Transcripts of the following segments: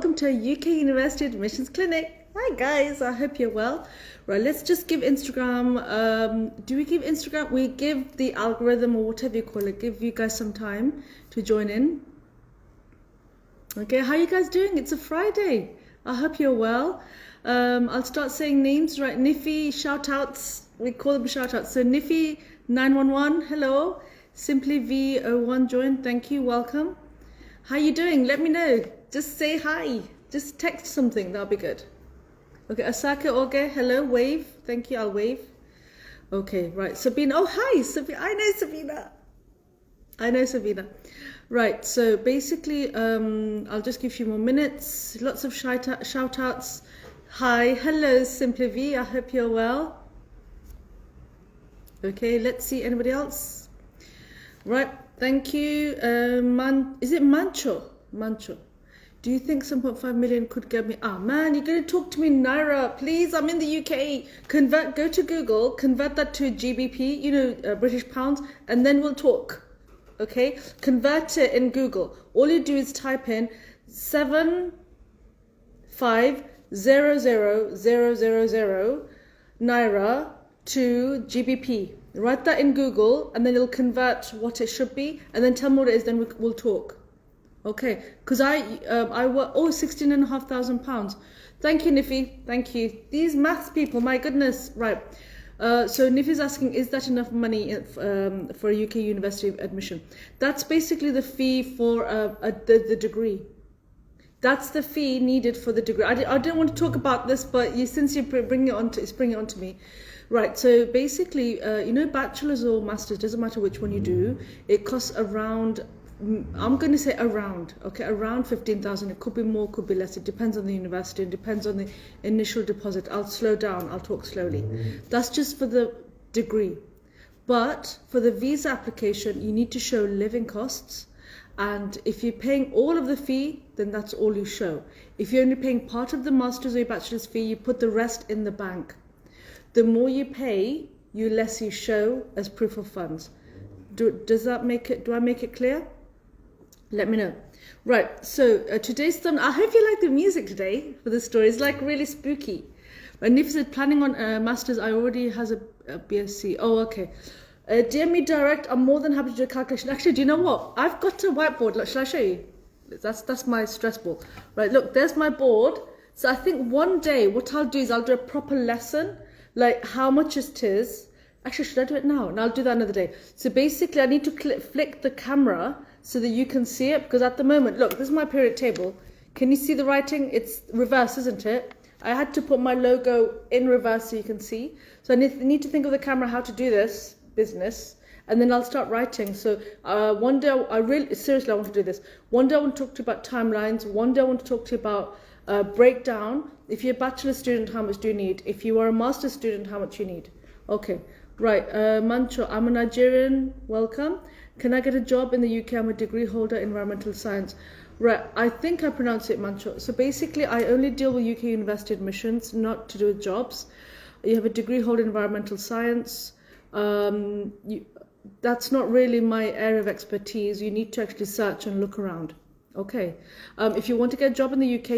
Welcome to UK University Admissions Clinic. Hi guys, I hope you're well. Right, let's just give Instagram, do we give Instagram, we give the algorithm or whatever you call it, give you guys some time to join in. Okay, how are you guys doing? It's a Friday. I hope you're well. I'll start saying names, right? Niffy, shout outs, we call them shout outs. So Niffy 911, hello. Simply V01 joined, thank you, welcome. How you doing? Let me know. Just say hi. Just text something. That'll be good. Okay, Asaka Oge, hello, wave. Thank you, I'll wave. Okay, right. Sabina. Oh, hi, Sabina. I know Sabina. I know Sabina. Right, so basically, I'll just give you more minutes. Lots of shout outs. Hi, hello, Simply V. I hope you're well. Okay, let's see anybody else. Right, thank you. Is it Mancho? Mancho. Do you think 7.5 million could get me? Ah, man, you're going to talk to me in Naira. Please, I'm in the UK. Go to Google, convert that to GBP, British pounds, and then we'll talk. Okay? Convert it in Google. All you do is type in 7,500,000 Naira to GBP. Write that in Google, and then it'll convert what it should be, and then tell me what it is, then we'll talk. Okay, because I work, 16,500 pounds. Thank you, Niffy. Thank you. These maths people, my goodness. Right. So Niffy's asking, is that enough money for a UK university admission? That's basically the fee for the degree. That's the fee needed for the degree. I don't want to talk about this, but since you bring it on to me. Right, so basically, bachelor's or master's, doesn't matter which one you do, it costs around, I'm going to say around 15,000. It could be more, could be less. It depends on the university. It depends on the initial deposit. I'll slow down. I'll talk slowly. That's just for the degree. But for the visa application, you need to show living costs. And if you're paying all of the fee, then that's all you show. If you're only paying part of the master's or your bachelor's fee, you put the rest in the bank. The more you pay, the less you show as proof of funds. Do I make it clear? Let me know. Right, so today's thumb, I hope you like the music today for the story. It's like really spooky. And if it's planning on a master's, I already has a BSc. Oh, okay. DM me direct. I'm more than happy to do a calculation. Actually, do you know what? I've got a whiteboard. Look, shall I show you? That's my stress ball. Right, look, there's my board. So I think one day what I'll do is I'll do a proper lesson, like how much it is. Actually, should I do it now? And I'll do that another day. So basically, I need to flick the camera so that you can see it. Because at the moment, look, this is my period table. Can you see the writing? It's reverse, isn't it? I had to put my logo in reverse so you can see. So I need to think of the camera how to do this business. And then I'll start writing. So one day, seriously, I want to do this. One day I want to talk to you about timelines. One day I want to talk to you about breakdown. If you're a bachelor student, how much do you need? If you are a master's student, how much you need? Okay. Right, Mancho, I'm a Nigerian, welcome. Can I get a job in the UK? I'm a degree holder in environmental science. Right, I think I pronounce it Mancho. So basically, I only deal with UK university admissions, not to do with jobs. You have a degree holder in environmental science. That's not really my area of expertise. You need to actually search and look around. Okay. If you want to get a job in the UK,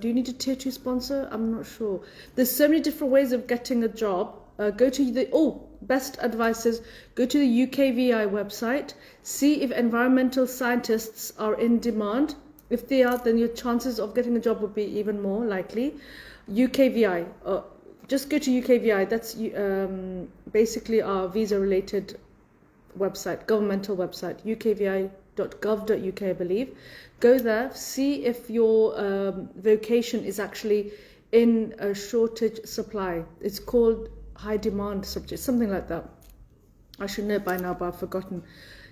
do you need a tier 2 sponsor? I'm not sure. There's so many different ways of getting a job. Go to best advice is go to the UKVI website, see if environmental scientists are in demand. If they are, then your chances of getting a job would be even more likely. UKVI, just go to UKVI. That's basically our visa-related website, governmental website, ukvi.gov.uk, I believe. Go there, see if your vocation is actually in a shortage supply. It's called high demand subject, something like that. I should know by now, but I've forgotten.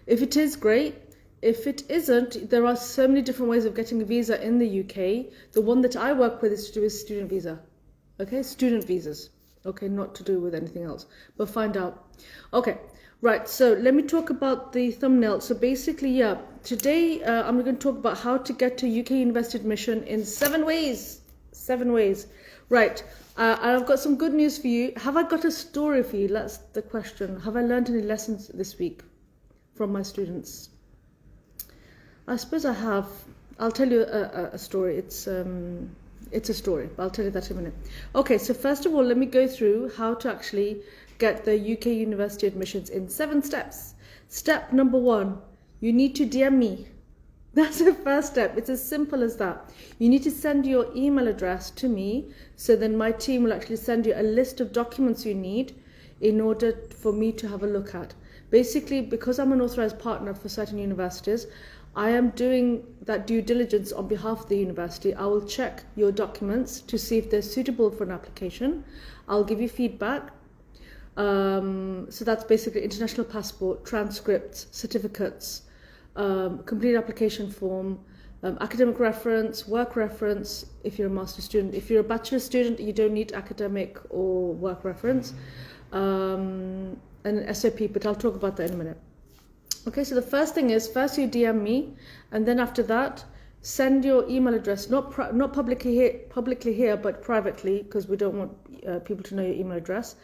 If it is, great. If it isn't, there are so many different ways of getting a visa in the UK. The one that I work with is to do with student visa. Okay, student visas. Okay, not to do with anything else, but find out. Okay, right, so let me talk about the thumbnail. So basically, yeah, today I'm going to talk about how to get to UK university admission in 7 ways. 7 ways. Right. And I've got some good news for you. Have I got a story for you? That's the question. Have I learned any lessons this week from my students? I suppose I have. I'll tell you a story. It's a story, but I'll tell you that in a minute. Okay, so first of all, let me go through how to actually get the UK university admissions in 7 steps. Step number 1, you need to DM me. That's the first step. It's as simple as that. You need to send your email address to me, so then my team will actually send you a list of documents you need in order for me to have a look at. Basically, because I'm an authorized partner for certain universities, I am doing that due diligence on behalf of the university. I will check your documents to see if they're suitable for an application. I'll give you feedback. So that's basically international passport, transcripts, certificates, complete application form, academic reference, work reference if you're a master's student. If you're a bachelor student, you don't need academic or work reference, and an SOP, but I'll talk about that in a minute. Okay, so the first thing is, first you DM me, and then after that, send your email address, not publicly here, but privately, because we don't want people to know your email address.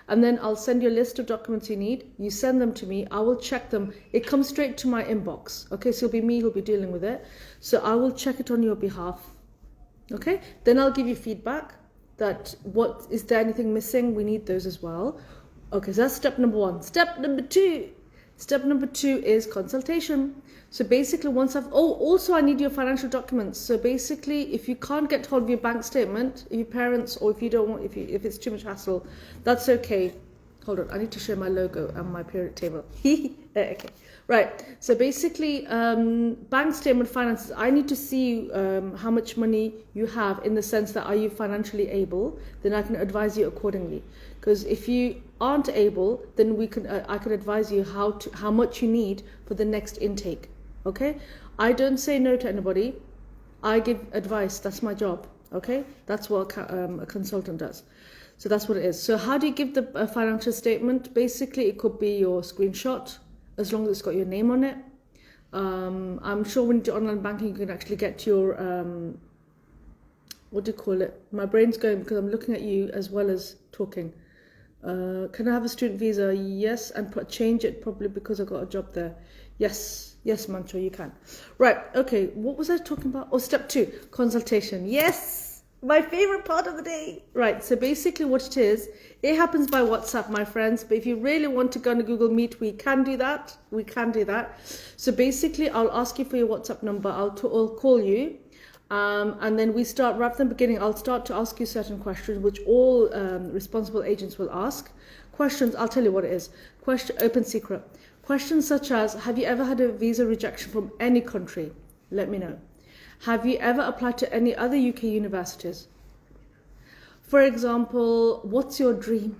And then I'll send you a list of documents you need. You send them to me. I will check them. It comes straight to my inbox. Okay, so it'll be me who'll be dealing with it. So I will check it on your behalf. Okay, then I'll give you feedback that is there anything missing? We need those as well. Okay, so that's step number 1. Step number 2 is consultation. So basically also I need your financial documents. So basically, if you can't get hold of your bank statement, if your parents, or if you don't want, if it's too much hassle, that's okay. Hold on, I need to show my logo and my periodic table. Okay, right. So basically, bank statement, finances, I need to see how much money you have, in the sense that, are you financially able? Then I can advise you accordingly. Because if you aren't able, then I can advise you how much you need for the next intake. Okay, I don't say no to anybody. I give advice. That's my job. Okay, that's what a consultant does. So that's what it is. So how do you give the financial statement? Basically, it could be your screenshot, as long as it's got your name on it. I'm sure when you do online banking, you can actually get your what do you call it? My brain's going because I'm looking at you as well as talking. Can I have a student visa? Yes, and change it probably because I got a job there. Yes, Mancho, you can. Right, okay, what was I talking about? Oh, step 2, consultation. Yes, my favorite part of the day. Right, so basically what it is, it happens by WhatsApp, my friends, but if you really want to go on a Google Meet, we can do that. So basically, I'll ask you for your WhatsApp number. I'll call you. And then we start, right from the beginning, I'll start to ask you certain questions, which all responsible agents will ask. Questions, I'll tell you what it is. Open secret. Questions such as, have you ever had a visa rejection from any country? Let me know. Have you ever applied to any other UK universities? For example, what's your dream?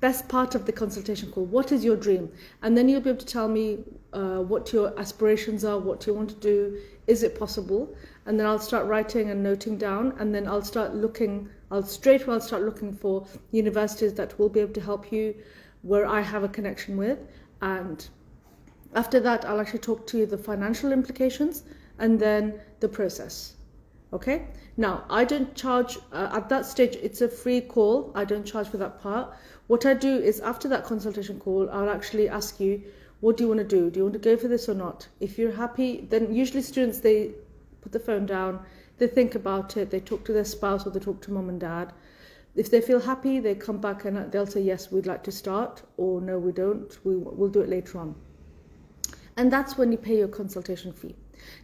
Best part of the consultation call. What is your dream? And then you'll be able to tell me what your aspirations are, what you want to do. Is it possible? And then I'll start writing and noting down, and then I'll start looking for universities that will be able to help you, where I have a connection with. And after that, I'll actually talk to you the financial implications and then the process. Okay? Now, I don't charge, at that stage, it's a free call. I don't charge for that part. What I do is, after that consultation call, I'll actually ask you, what do you want to do? Do you want to go for this or not? If you're happy, then usually students, they put the phone down, they think about it, they talk to their spouse or they talk to mom and dad. If they feel happy, they come back and they'll say, yes, we'd like to start, or no, we don't, we'll do it later on. And that's when you pay your consultation fee.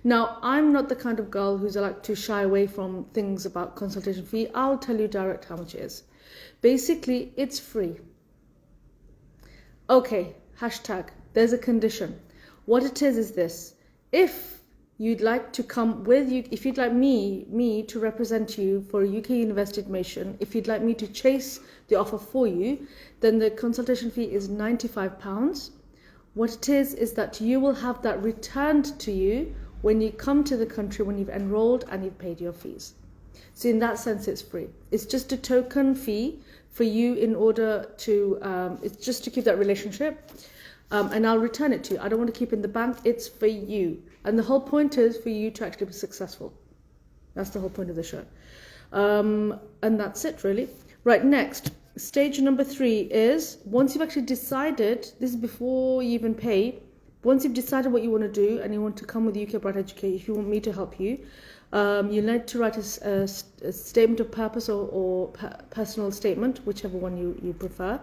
Now, I'm not the kind of girl who's like to shy away from things about consultation fee. I'll tell you direct how much it is. Basically, it's free. Okay, hashtag, there's a condition. What it is this. If you'd like to come with you, if you'd like me to represent you for a UK university admission, if you'd like me to chase the offer for you, then the consultation fee is £95. What it is that you will have that returned to you when you come to the country, when you've enrolled and you've paid your fees. So in that sense, it's free. It's just a token fee for you in order to, it's just to keep that relationship. And I'll return it to you. I don't want to keep it in the bank. It's for you. And the whole point is for you to actually be successful. That's the whole point of the show. And that's it, really. Right, next. Stage number 3 is, once you've actually decided, this is before you even pay, Once you've decided what you want to do and you want to come with UK Bright Educate, if you want me to help you, you need to write a statement of purpose or personal statement, whichever one you prefer.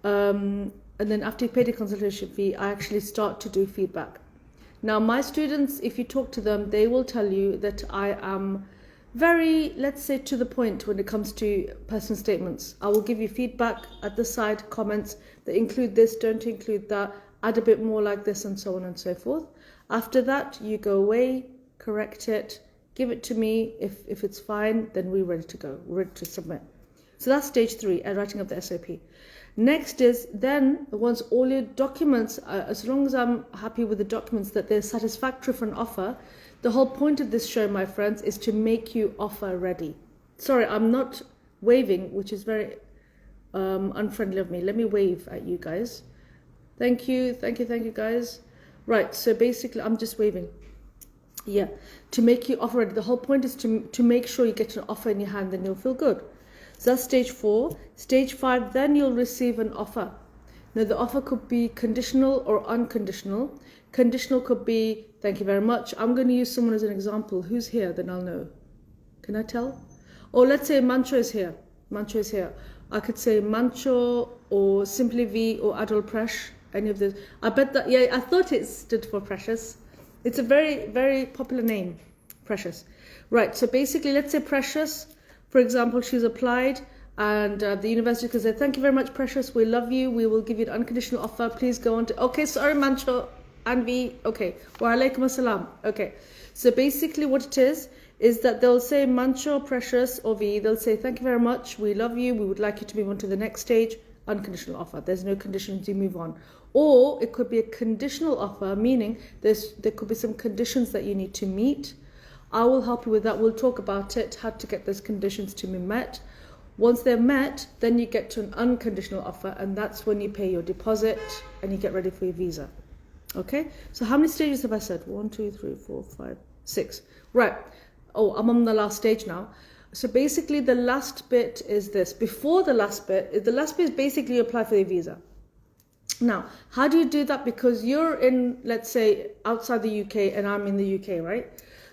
And then after you pay the consultation fee, I actually start to do feedback. Now, my students, if you talk to them, they will tell you that I am very, let's say, to the point when it comes to personal statements. I will give you feedback at the side, comments that include this, don't include that, add a bit more like this, and so on and so forth. After that, you go away, correct it, give it to me. If it's fine, then we're ready to go. We're ready to submit. So that's stage 3, writing up the SOP. Next is then, once all your documents, as long as I'm happy with the documents that they're satisfactory for an offer, the whole point of this show, my friends, is to make you offer ready. Sorry, I'm not waving, which is very unfriendly of me. Let me wave at you guys. Thank you, guys. Right, so basically, I'm just waving. Yeah, to make you offer ready. The whole point is to make sure you get an offer in your hand, and you'll feel good. So that's stage 4. Stage 5, then you'll receive an offer. Now, the offer could be conditional or unconditional. Conditional could be, thank you very much. I'm going to use someone as an example. Who's here? Then I'll know. Can I tell? Or let's say Mancho is here. Mancho is here. I could say Mancho or Simply V or Adol Presh. Any of those. I bet that, yeah, I thought it stood for Precious. It's a very, very popular name, Precious. Right, so basically, let's say Precious. For example, she's applied and the university could say, thank you very much, Precious. We love you. We will give you an unconditional offer. Please go on to, okay, sorry, Mancho, Anvi. Okay, wa alaikum assalam. Okay, so basically what it is that they'll say Mancho, Precious, or V. They'll say, thank you very much. We love you. We would like you to move on to the next stage. Unconditional offer. There's no conditions, you move on. Or it could be a conditional offer, meaning there could be some conditions that you need to meet. I will help you with that. We'll talk about it, how to get those conditions to be met. Once they're met, then you get to an unconditional offer, and that's when you pay your deposit and you get ready for your visa. Okay? So how many stages have I said? 1, 2, 3, 4, 5, 6. Right. Oh, I'm on the last stage now. So basically the last bit is this. Before the last bit is basically you apply for your visa. Now, how do you do that? Because you're in, let's say, outside the UK and I'm in the UK, right?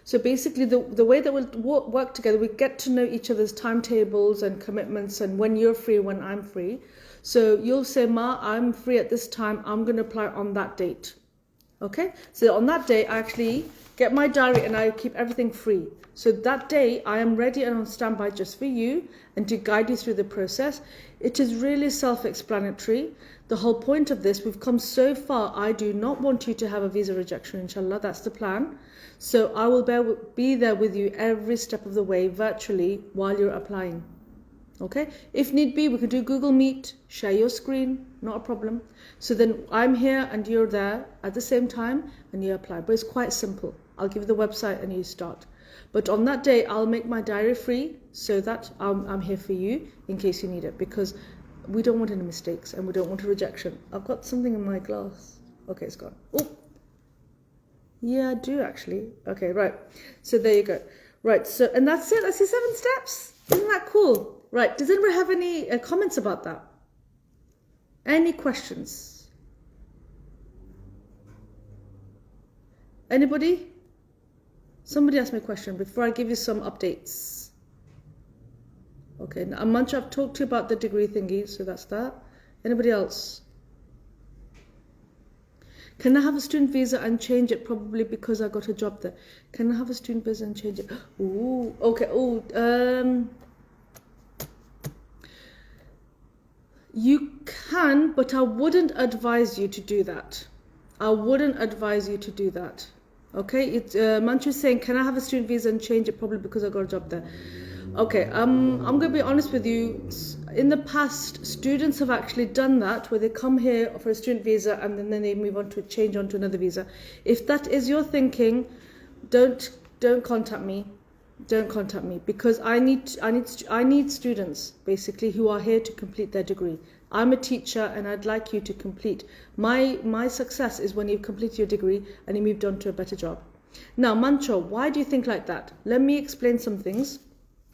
So basically the way that we'll work together, we get to know each other's timetables and commitments and when you're free, when I'm free. So you'll say, Ma, I'm free at this time. I'm going to apply on that date. Okay? So on that day, I actually get my diary and I keep everything free. So that day, I am ready and on standby just for you and to guide you through the process. It is really self-explanatory. The whole point of this, we've come so far. I do not want you to have a visa rejection, inshallah. That's the plan. So I will be there with you every step of the way virtually while you're applying. Okay? If need be, we can do Google Meet, share your screen, not a problem. So then I'm here and you're there at the same time and you apply. But it's quite simple. I'll give you the website and you start. But on that day, I'll make my diary free so that I'm here for you in case you need it, because we don't want any mistakes and we don't want a rejection. I've got something in my glass. Okay, it's gone. Oh, yeah, I do actually. Okay, right. So there you go. Right, so, and that's it. That's the 7 steps. Isn't that cool? Right, does anyone have any comments about that? Any questions? Anybody? Somebody asked me a question before I give you some updates. Okay, now Mancha, I've talked to you about the degree thingy, so that's that. Anybody else? Can I have a student visa and change it? Probably because I got a job there. Can I have a student visa and change it? Ooh, okay. Oh, you can, but I wouldn't advise you to do that. I wouldn't advise you to do that. Okay, Manchu is saying, can I have a student visa and change it? Probably because I got a job there. Okay, I'm going to be honest with you. In the past, students have actually done that, where they come here for a student visa and then they move on to change on to another visa. If that is your thinking, don't contact me. Don't contact me, because I need students basically who are here to complete their degree. I'm a teacher and I'd like you to complete. My success is when you've completed your degree and you moved on to a better job. Now, Mancho, why do you think like that? Let me explain some things.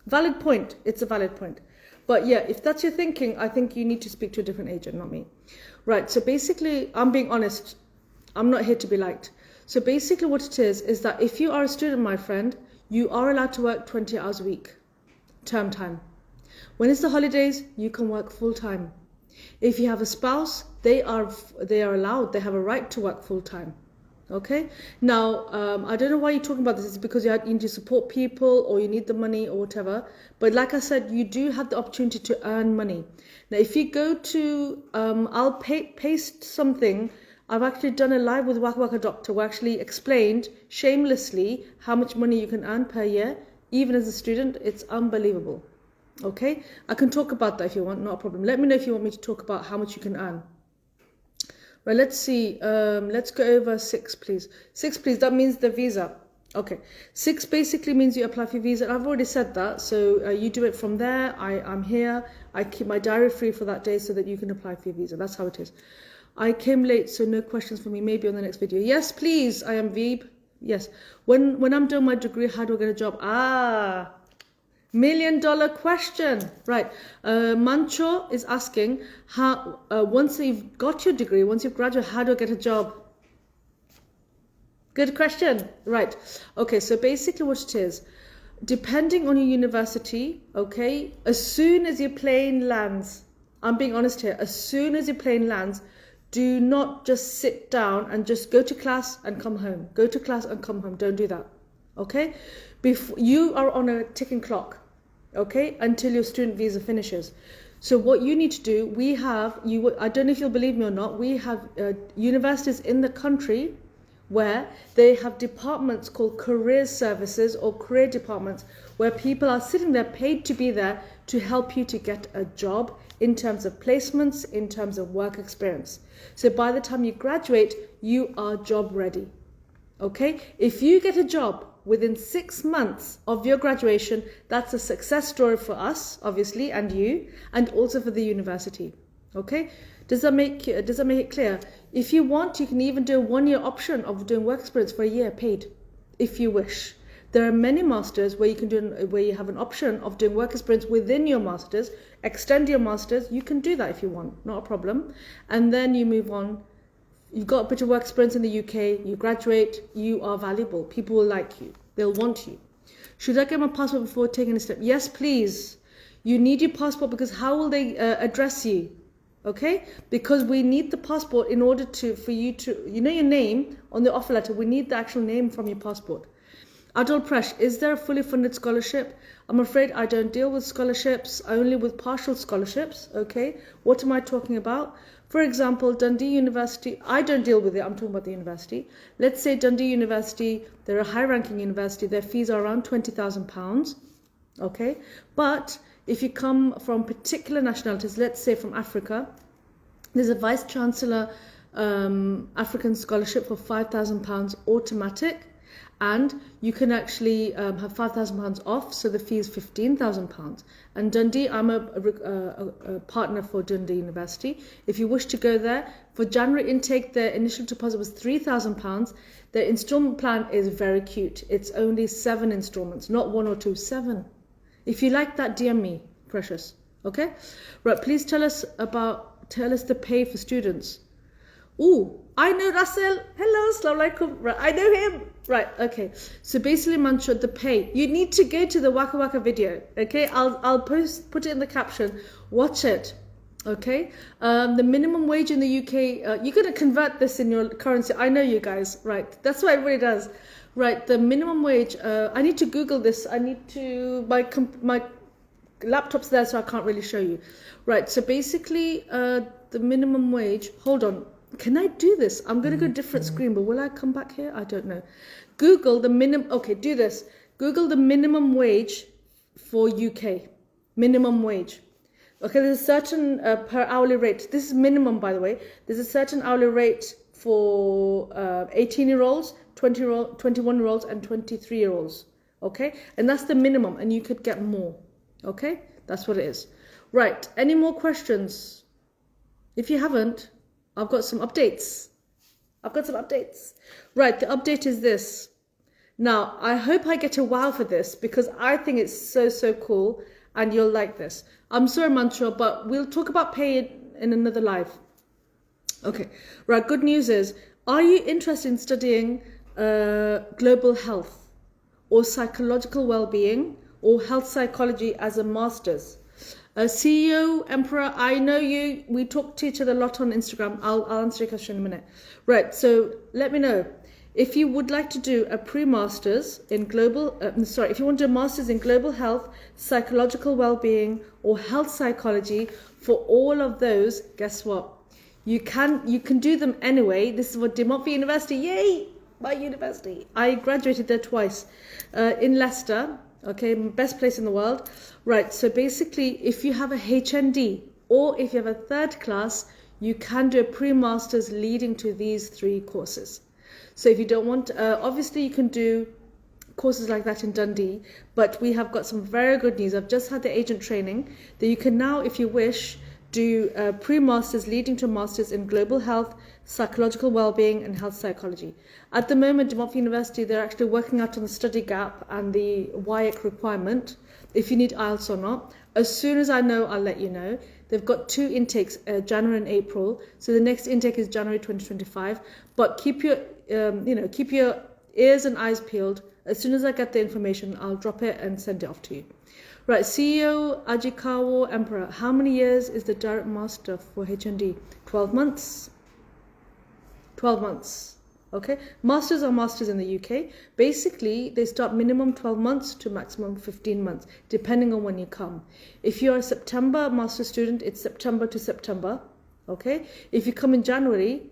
Valid point. It's a valid point. But yeah, if that's your thinking, I think you need to speak to a different agent, not me. Right, so basically, I'm being honest. I'm not here to be liked. So basically what it is that if you are a student, my friend, you are allowed to work 20 hours a week, term time. When it's the holidays, you can work full time. If you have a spouse, they are allowed, they have a right to work full time. Okay, now I don't know why you're talking about this. It's because you need to support people or you need the money or whatever. But like I said, you do have the opportunity to earn money. Now, if you go to, I'll paste something. I've actually done a live with Waka Waka Doctor where I actually explained shamelessly how much money you can earn per year, even as a student. It's unbelievable. Okay, I can talk about that if you want, not a problem. Let me know if you want me to talk about how much you can earn. Right, let's see. Let's go over 6, please. 6, please. That means the visa. Okay. 6 basically means you apply for your visa. I've already said that. So you do it from there. I'm here. I keep my diary free for that day so that you can apply for your visa. That's how it is. I came late, so no questions for me. Maybe on the next video. Yes, please. I am Veeb. Yes. When I'm doing my degree, how do I get a job? $1 million question. Right. Mancho is asking, how once you've got your degree, once you've graduated, how do I get a job? Good question. Right. Okay, so basically what it is, depending on your university, okay, as soon as your plane lands, I'm being honest here, as soon as your plane lands, do not just sit down and just go to class and come home. Go to class and come home. Don't do that. Okay? Before, you are on a ticking clock, okay, until your student visa finishes. So what you need to do, we have, I don't know if you'll believe me or not, we have universities in the country where they have departments called career services or career departments where people are sitting there paid to be there to help you to get a job in terms of placements, in terms of work experience. So by the time you graduate, you are job ready. Okay? If you get a job within 6 months of your graduation, that's a success story for us, obviously, and you, and also for the university. Okay? Does that make it clear? If you want, you can even do a 1-year option of doing work experience for a year paid, if you wish. There are many masters where you have an option of doing work experience within your masters, extend your masters. You can do that if you want, not a problem. And then you move on. You've got a bit of work experience in the UK, you graduate, you are valuable. People will like you. They'll want you. Should I get my passport before taking a step? Yes, please. You need your passport because how will they address you? Okay? Because we need the passport in order for you to, your name on the offer letter, we need the actual name from your passport. Adol Presh, is there a fully funded scholarship? I'm afraid I don't deal with scholarships, only with partial scholarships. Okay? What am I talking about? For example, Dundee University, I don't deal with it, I'm talking about the university. Let's say Dundee University, they're a high-ranking university, their fees are around £20,000, okay? But if you come from particular nationalities, let's say from Africa, there's a Vice-Chancellor African scholarship for £5,000 automatic, and you can actually have £5,000 off, so the fee is £15,000. And Dundee, I'm a partner for Dundee University. If you wish to go there, for January intake, their initial deposit was £3,000. Their instalment plan is very cute. It's only 7 instalments, not 1 or 2, 7. If you like that, DM me, precious. Okay? Right, please tell us the pay for students. Ooh, I know Russell. Hello, assalamu alaikum. Right, I know him. Right, okay. So basically, Manshur, the pay. You need to go to the Waka Waka video. Okay, I'll put it in the caption. Watch it. Okay. The minimum wage in the UK. You're gonna convert this in your currency. I know you guys. Right. That's what everybody does. Right. The minimum wage. I need to Google this. I need to my laptop's there, so I can't really show you. Right. So basically, the minimum wage. Hold on. Can I do this? I'm going to go different screen, but will I come back here? I don't know. Google the minimum. Okay, do this. Google the minimum wage for UK. Minimum wage. Okay, there's a certain per hourly rate. This is minimum, by the way. There's a certain hourly rate for 18-year-olds, 21-year-olds, and 23-year-olds. Okay, and that's the minimum, and you could get more. Okay, that's what it is. Right. Any more questions? If you haven't, I've got some updates. Right, the update is this. Now, I hope I get a wow for this because I think it's so cool and you'll like this. I'm sorry, Mantra, but we'll talk about pay in another live. Okay, right, good news is Are you interested in studying global health or psychological well-being or health psychology as a master's? CEO Emperor, I know you. We talk to each other a lot on Instagram. I'll answer your question in a minute. Right, so let me know. If you would like to do a pre-master's in global, if you want to do a master's in global health, psychological well-being, or health psychology, for all of those, guess what? You can do them anyway. This is what De Montfort University, yay, my university. I graduated there twice, in Leicester, okay, best place in the world. Right, so basically, if you have a HND or if you have a third class, you can do a pre-master's leading to these 3 courses. So if you don't want, obviously you can do courses like that in Dundee, but we have got some very good news. I've just had the agent training that you can now, if you wish, do pre-masters leading to masters in global health, psychological well-being and health psychology. At the moment, De Montfort University, they're actually working out on the study gap and the WIAC requirement, if you need IELTS or not. As soon as I know, I'll let you know. They've got 2 intakes, January and April. So the next intake is January 2025. But keep your, keep your ears and eyes peeled. As soon as I get the information, I'll drop it and send it off to you. Right, CEO Ajikawa Emperor, how many years is the direct master for HND? 12 months. 12 months. Okay, masters are masters in the UK. Basically, they start minimum 12 months to maximum 15 months, depending on when you come. If you're a September master student, it's September to September. Okay, if you come in January,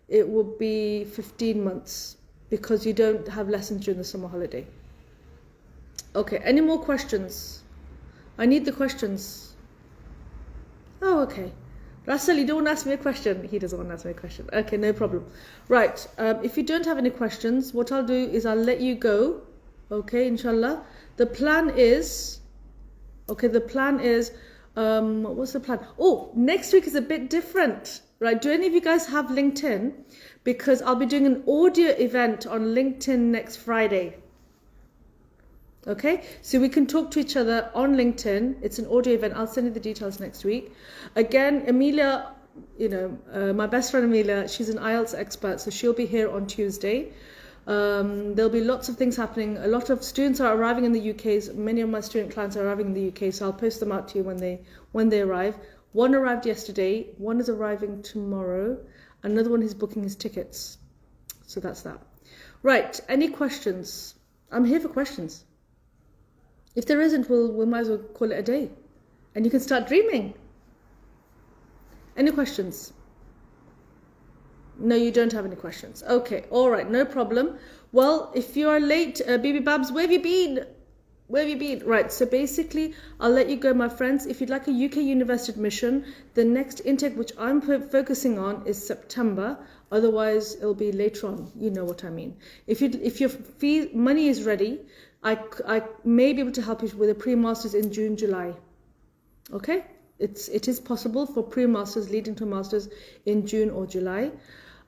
it will be 15 months because you don't have lessons during the summer holiday. Okay, any more questions? I need the questions. Oh, okay. Russell, you don't want to ask me a question? He doesn't want to ask me a question. Okay, no problem. Right, if you don't have any questions, what I'll do is I'll let you go. Okay, inshallah. The plan is, what's the plan? Oh, next week is a bit different. Right, do any of you guys have LinkedIn? Because I'll be doing an audio event on LinkedIn next Friday. Okay, so we can talk to each other on LinkedIn. It's an audio event. I'll send you the details next week. Again, Amelia, my best friend Amelia, she's an IELTS expert, so she'll be here on Tuesday. There'll be lots of things happening. A lot of students are arriving in the UK. Many of my student clients are arriving in the UK, so I'll post them out to you when they arrive. One arrived yesterday. One is arriving tomorrow. Another one is booking his tickets. So that's that. Right, any questions? I'm here for questions. If there isn't, we might as well call it a day. And you can start dreaming. Any questions? No, you don't have any questions. Okay, all right, no problem. Well, if you are late, Bibi Babs, where have you been? Where have you been? Right, so basically, I'll let you go, my friends. If you'd like a UK university admission, the next intake, which I'm focusing on, is September. Otherwise, it'll be later on. You know what I mean. If your money is ready, I may be able to help you with a pre-masters in June, July. Okay? It is possible for pre-masters leading to masters in June or July.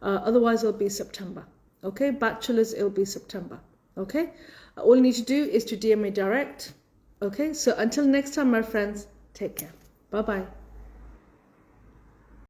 Otherwise, it'll be September. Okay? Bachelors, it'll be September. Okay? All you need to do is to DM me direct. Okay? So until next time, my friends, take care. Bye-bye.